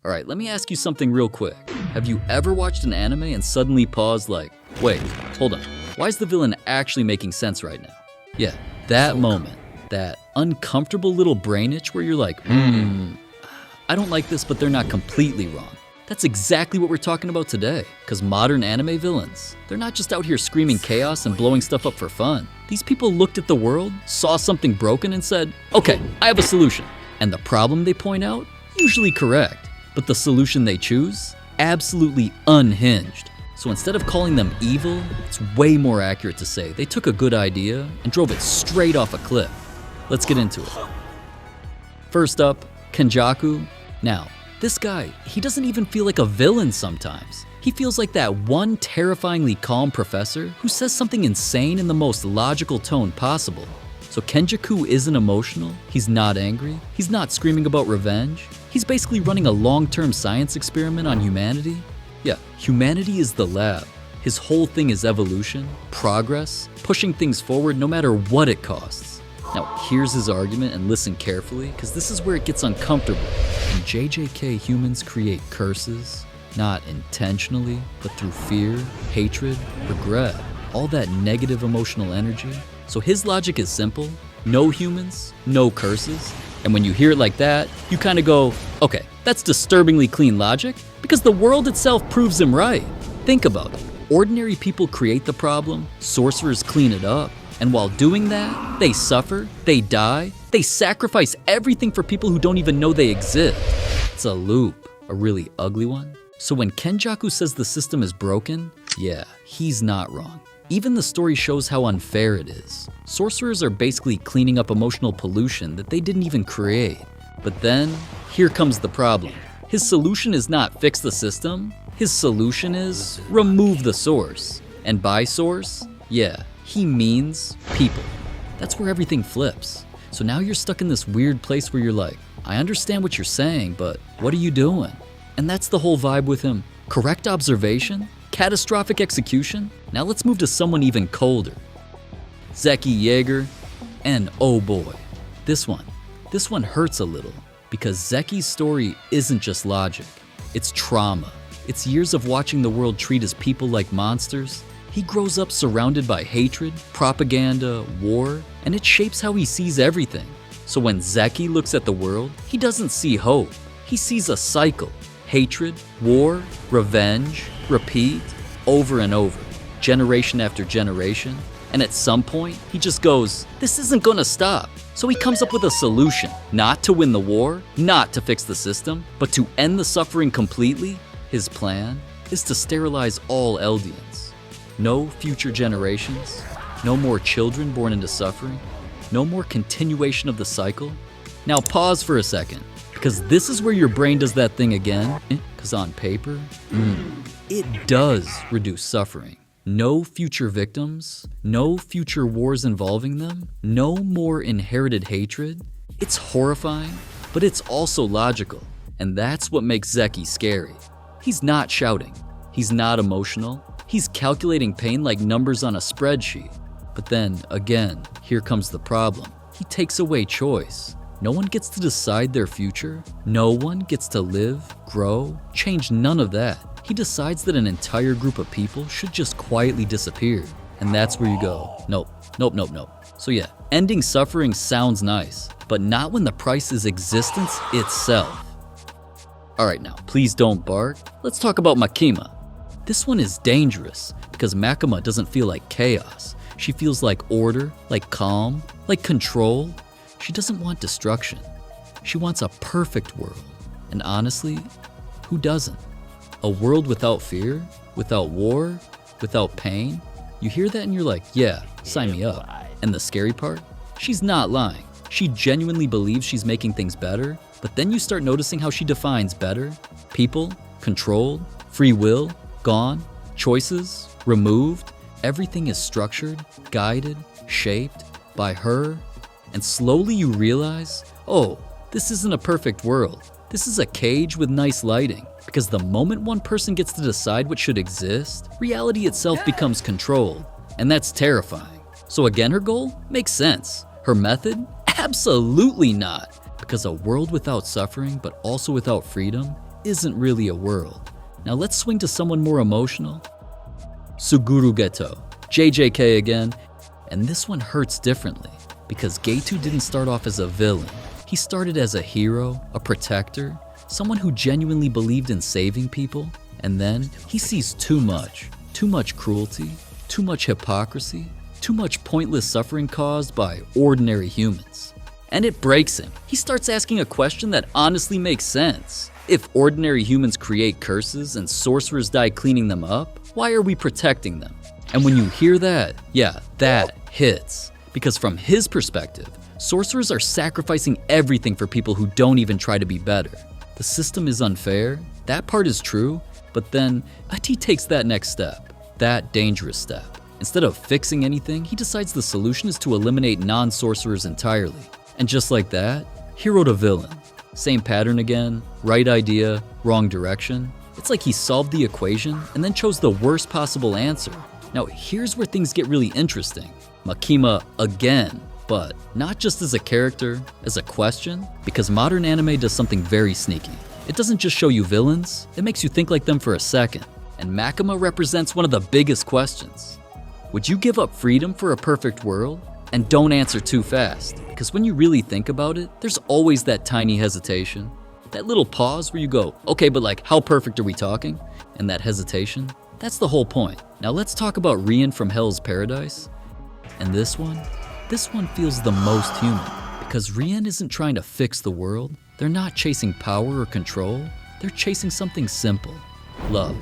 Alright, let me ask you something real quick. Have you ever watched an anime and suddenly paused like, wait, hold on, why is the villain actually making sense right now? Yeah, that moment, that uncomfortable little brain itch where you're like, I don't like this, but they're not completely wrong. That's exactly what we're talking about today, because modern anime villains, they're not just out here screaming chaos and blowing stuff up for fun. These people looked at the world, saw something broken and said, okay, I have a solution. And the problem they point out, usually correct. But the solution they choose, absolutely unhinged. So instead of calling them evil, it's way more accurate to say they took a good idea and drove it straight off a cliff. Let's get into it. First up, Kenjaku. Now, this guy, he doesn't even feel like a villain sometimes. He feels like that one terrifyingly calm professor who says something insane in the most logical tone possible. So Kenjaku isn't emotional, he's not angry, he's not screaming about revenge. He's basically running a long-term science experiment on humanity. Yeah, humanity is the lab. His whole thing is evolution, progress, pushing things forward no matter what it costs. Now, here's his argument, and listen carefully, because this is where it gets uncomfortable. In JJK, humans create curses, not intentionally, but through fear, hatred, regret, all that negative emotional energy. So his logic is simple: no humans, no curses. And when you hear it like that, you kind of go, okay, that's disturbingly clean logic, because the world itself proves him right. Think about it. Ordinary people create the problem, sorcerers clean it up, and while doing that, they suffer, they die, they sacrifice everything for people who don't even know they exist. It's a loop, a really ugly one. So when Kenjaku says the system is broken, yeah, he's not wrong. Even the story shows how unfair it is. Sorcerers are basically cleaning up emotional pollution that they didn't even create. But then, here comes the problem. His solution is not fix the system. His solution is remove the source. And by source, yeah, he means people. That's where everything flips. So now you're stuck in this weird place where you're like, I understand what you're saying, but what are you doing? And that's the whole vibe with him. Correct observation? Catastrophic execution? Now let's move to someone even colder. Zeke Yeager, and oh boy, this one hurts a little, because Zeke's story isn't just logic, it's trauma. It's years of watching the world treat his people like monsters. He grows up surrounded by hatred, propaganda, war, and it shapes how he sees everything. So when Zeke looks at the world, he doesn't see hope, he sees a cycle. Hatred, war, revenge, repeat, over and over, generation after generation. And at some point, he just goes, this isn't gonna stop. So he comes up with a solution, not to win the war, not to fix the system, but to end the suffering completely. His plan is to sterilize all Eldians. No future generations, no more children born into suffering, no more continuation of the cycle. Now pause for a second, because this is where your brain does that thing again, because on paper, it does reduce suffering. No future victims, no future wars involving them, no more inherited hatred. It's horrifying, but it's also logical, and that's what makes Zeke scary. He's not shouting, he's not emotional, he's calculating pain like numbers on a spreadsheet. But then, again, here comes the problem. He takes away choice. No one gets to decide their future. No one gets to live, grow, change none of that. He decides that an entire group of people should just quietly disappear. And that's where you go, nope. So yeah, ending suffering sounds nice, but not when the price is existence itself. Alright, now, please don't bark. Let's talk about Makima. This one is dangerous, because Makima doesn't feel like chaos. She feels like order, like calm, like control. She doesn't want destruction. She wants a perfect world. And honestly, who doesn't? A world without fear, without war, without pain. You hear that and you're like, yeah, sign me up. And the scary part? She's not lying. She genuinely believes she's making things better, but then you start noticing how she defines better. People, controlled, free will, gone, choices, removed. Everything is structured, guided, shaped by her. And slowly you realize, oh, this isn't a perfect world. This is a cage with nice lighting. Because the moment one person gets to decide what should exist, reality itself becomes controlled. And that's terrifying. So again, her goal makes sense. Her method? Absolutely not. Because a world without suffering, but also without freedom, isn't really a world. Now let's swing to someone more emotional. Suguru Geto, JJK again, and this one hurts differently because Geto didn't start off as a villain. He started as a hero, a protector, someone who genuinely believed in saving people, and then he sees too much cruelty, too much hypocrisy, too much pointless suffering caused by ordinary humans. And it breaks him. He starts asking a question that honestly makes sense. If ordinary humans create curses and sorcerers die cleaning them up, why are we protecting them? And when you hear that, yeah, that hits. Because from his perspective, sorcerers are sacrificing everything for people who don't even try to be better. The system is unfair, that part is true, but then he takes that next step, that dangerous step. Instead of fixing anything, he decides the solution is to eliminate non-sorcerers entirely. And just like that, hero to villain. Same pattern again, right idea, wrong direction. It's like he solved the equation and then chose the worst possible answer. Now here's where things get really interesting. Makima again, but not just as a character, as a question, because modern anime does something very sneaky. It doesn't just show you villains, it makes you think like them for a second. And Makima represents one of the biggest questions. Would you give up freedom for a perfect world? And don't answer too fast, because when you really think about it, there's always that tiny hesitation. That little pause where you go, okay, but like, how perfect are we talking? And that hesitation, that's the whole point. Now let's talk about Rian from Hell's Paradise. And this one feels the most human, because Rian isn't trying to fix the world. They're not chasing power or control. They're chasing something simple, love.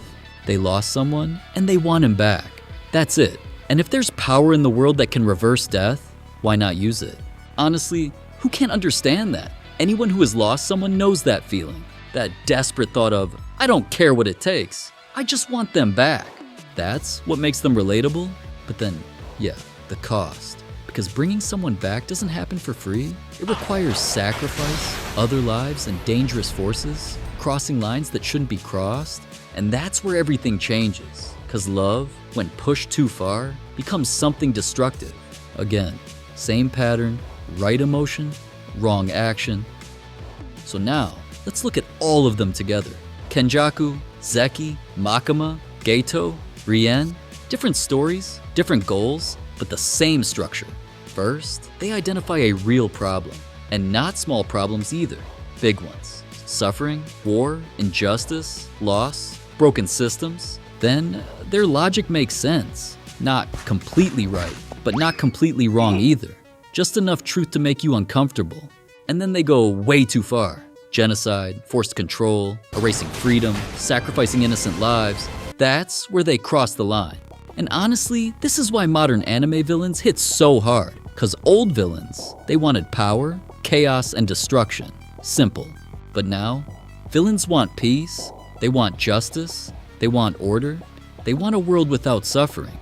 They lost someone, and they want him back. That's it. And if there's power in the world that can reverse death, why not use it? Honestly, who can't understand that? Anyone who has lost someone knows that feeling. That desperate thought of, I don't care what it takes. I just want them back. That's what makes them relatable. But then, yeah, the cost. Because bringing someone back doesn't happen for free. It requires sacrifice, other lives, and dangerous forces, crossing lines that shouldn't be crossed. And that's where everything changes. Because love, when pushed too far, becomes something destructive. Again, same pattern, right emotion, wrong action. So now, let's look at all of them together. Kenjaku, Zeke, Makima, Geto, Rian. Different stories, different goals, but the same structure. First, they identify a real problem, and not small problems either, big ones. Suffering, war, injustice, loss, broken systems. Then their logic makes sense. Not completely right, but not completely wrong either. Just enough truth to make you uncomfortable. And then they go way too far. Genocide, forced control, erasing freedom, sacrificing innocent lives. That's where they cross the line. And honestly, this is why modern anime villains hit so hard. Cause old villains, they wanted power, chaos, and destruction. Simple. But now, villains want peace, they want justice, they want order, they want a world without suffering.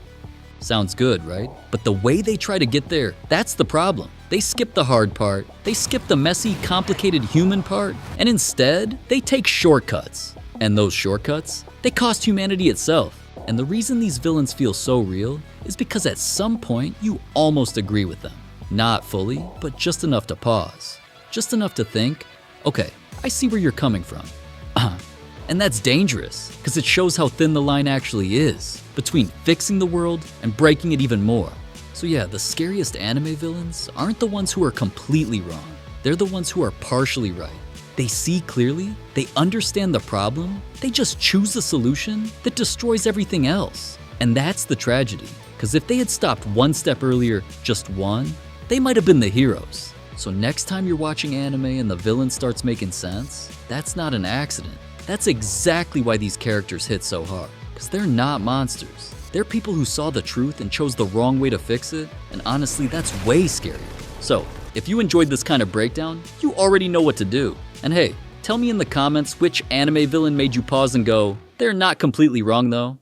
Sounds good, right? But the way they try to get there, that's the problem. They skip the hard part, they skip the messy, complicated human part, and instead, they take shortcuts. And those shortcuts, they cost humanity itself. And the reason these villains feel so real is because at some point, you almost agree with them. Not fully, but just enough to pause. Just enough to think, okay, I see where you're coming from. And that's dangerous, because it shows how thin the line actually is between fixing the world and breaking it even more. So yeah, the scariest anime villains aren't the ones who are completely wrong. They're the ones who are partially right. They see clearly, they understand the problem, they just choose a solution that destroys everything else. And that's the tragedy, because if they had stopped one step earlier, just one, they might have been the heroes. So next time you're watching anime and the villain starts making sense, that's not an accident. That's exactly why these characters hit so hard, because they're not monsters. They're people who saw the truth and chose the wrong way to fix it, and honestly, that's way scarier. So, if you enjoyed this kind of breakdown, you already know what to do. And hey, tell me in the comments which anime villain made you pause and go, they're not completely wrong though.